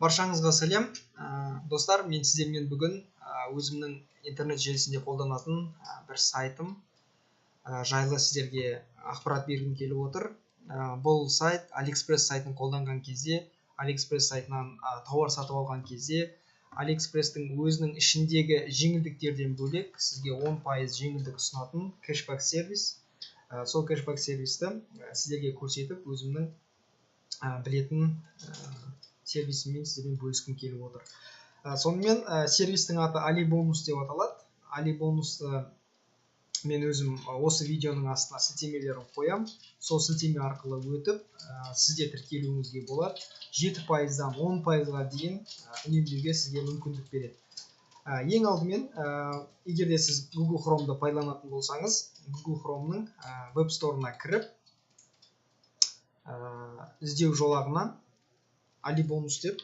Баршаңызға сәлем. Достар, мен сіздермен бүгін өзімнің интернет желісінде қолданатын бір сайтым жайлы сіздерге ақпарат бергім келіп отыр. Бұл сайт AliExpress сайтын қолданған кезде, AliExpress сайтынан тауар сатып алған кезде, AliExpress-тің өзінің ішіндегі жеңілдіктерден бөлек сізге 10% жеңілдік ұсынатын кэшбэк сервис. Сол кэшбэк сервисті сіздерге көрсетіп, өзімнің білетін сервисімен сіздермен бөліскім келіп отыр. Сонымен сервистің аты AliBonus деп аталады. AliBonusты мен өзім осы видеоның астына сілтемелерін қоям. Сол сілтеме арқылы өтіп, сізде тіркелуіңізге болады. 7%-дан 10%-ға дейін үнемдеуге сізге мүмкіндік береді. Ең алдымен, егер де сіз Google Chrome'ды пайдаланатын болсаңыз, Google Chrome'ның веб-сторына кіріп, іздеу жолағынан AliBonus деп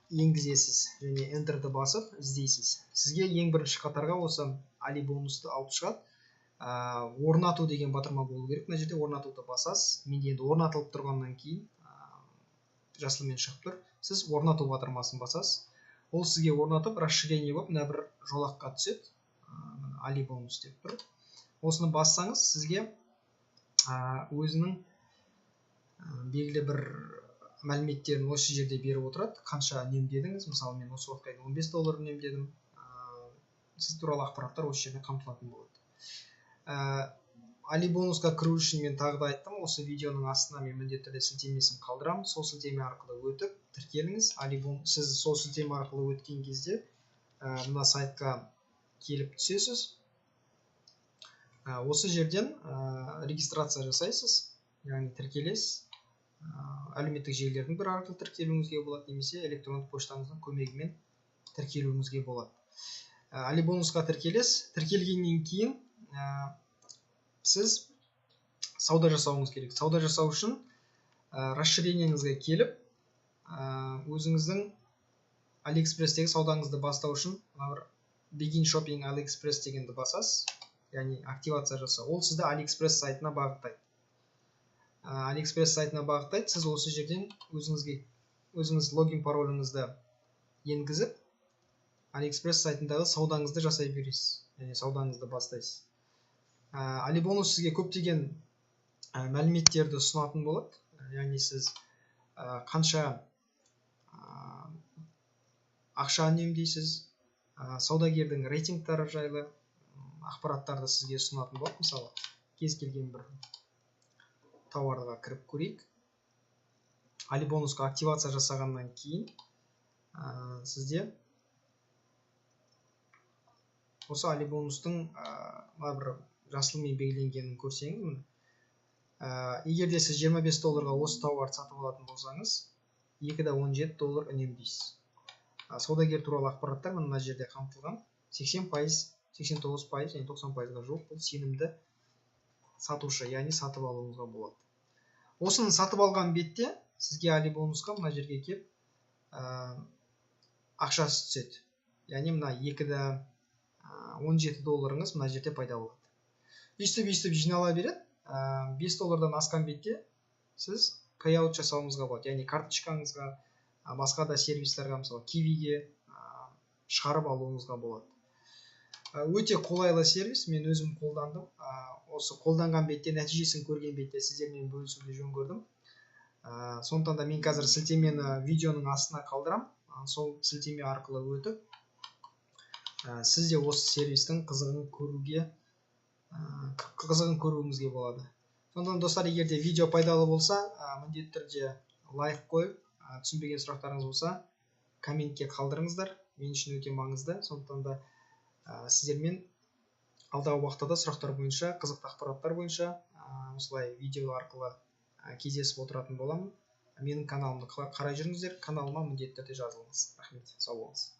енгізесіз және Enter'ді басып іздейсіз. Сізге ең бірінші қатарға осы AliBonus'ты алып шығады. Орнату деген батырма болу керек. Мына жерде орнатуды басасыз. Менде енді орнатылып тұрғаннан кейін жасылмен шығып тұр. Сіз орнату батырмасын басасыз. Ол сізге орнатып, расширение болып, мына бір жолаққа түседі. AliBonus деп тұр. Осыны бассаңыз, сізге өзінің белгілі бір мәліметтерін осы жерде беріп отырады. Қанша үнемдедіңіз? Мысалы, мен осы уақытқа дейін $15 үнемдедім. Сіз туралы ақпараттар осы жерде қамтылатын болады. AliBonus'қа кіру үшін мен тағы да айттым, осы видеоның астына мен міндетті түрде сілтемесін қалдырамын. Сол сілтеме арқылы өтіп тіркеліңіз. Сіз сол сілтеме арқылы өткен кезде мына сайтқа келіп түсесіз. Осы жерден регистрация жасайсыз, яғни тіркелесіз. Әлеуметтік желілердің бір арқылы тіркелуіңізге болады, немесе электрондық поштаңыздың көмегімен тіркелуіңізге болады. AliBonus'қа тіркелесіз. Тіркелгеннен кейін сіз сауда жасауыңыз керек. Сауда жасау үшін расширениеңізге келіп, өзіңіздің AliExpress'тегі саудаңызды бастау үшін Begin Shopping AliExpress дегенді басасыз, яғни активация жасау. Ол сізді AliExpress сайтына бағыттайды. AliExpress сайтына бағыттайды. Сіз осы жерден өзіңіз логин пароліңізді енгізіп, AliExpress сайтындағы саудаңызды жасай бересіз, яғни саудаңызды бастайсыз. AliBonus сізге көптеген мәліметтерді ұсынатын болады. Яғни сіз қанша ақша үнемдейсіз, саудагердің рейтингтары жайлы ақпараттарды сізге ұсынатын болады. Мысалы, кез келген бір тауарға кіріп көрейік. AliBonus'қа активация жасағаннан кейін сізде осы AliBonus'тың бір жасылмен белгіленгенін көрсеңіз, егер де сіз $25-ға осы тауарды сатып алатын болсаңыз, $2.17 үнемдейсіз. Саудагер туралы ақпараттар мына жерде қамтылған. 80%, 89% және 90%-ға жуық бұл сенімді сатушы, яғни сатып алуыңызға болады. Осыны сатып алған бетте сізге AliBonus'қа мына жерге келіп ақшасы түседі. Яғни мына $2.17 мына жерде пайда болады. Өйстіп жинала береді. $5-дан асқан бетте сіз payout жасауыңызға болады. Яғни карточкаңызға, басқа да сервистарға, мысалы Kiwi'ге шығарып алуыңызға болады. Өте қолайлы сервис, мен өзім қолдандым. Осы қолданған бетте, нәтижесін көрген бетте сіздермен бөлісуді жөн көрдім. Сондықтан да мен қазір сілтемені видеоның астына қалдырам. Сол сілтеме арқылы өтіп, сіз де осы сервистің қызығын көруіңізге болады. Сондықтан достар, егер де видео пайдалы болса, міндетті түрде лайк қойып, түсінбеген сұрақтарыңыз болса, комментке қалдырыңыздар. Мен үшін өте маңызды. Сондықтан да сіздермен алдағы уақытта да сұрақтар бойынша, қызықты ақпараттар бойынша осылай видео арқылы кездесіп отыратын боламын. Менің каналымды қарай жүріңіздер, каналыма міндетті түрде жазылыңыз. Рахмет, сау болыңыз.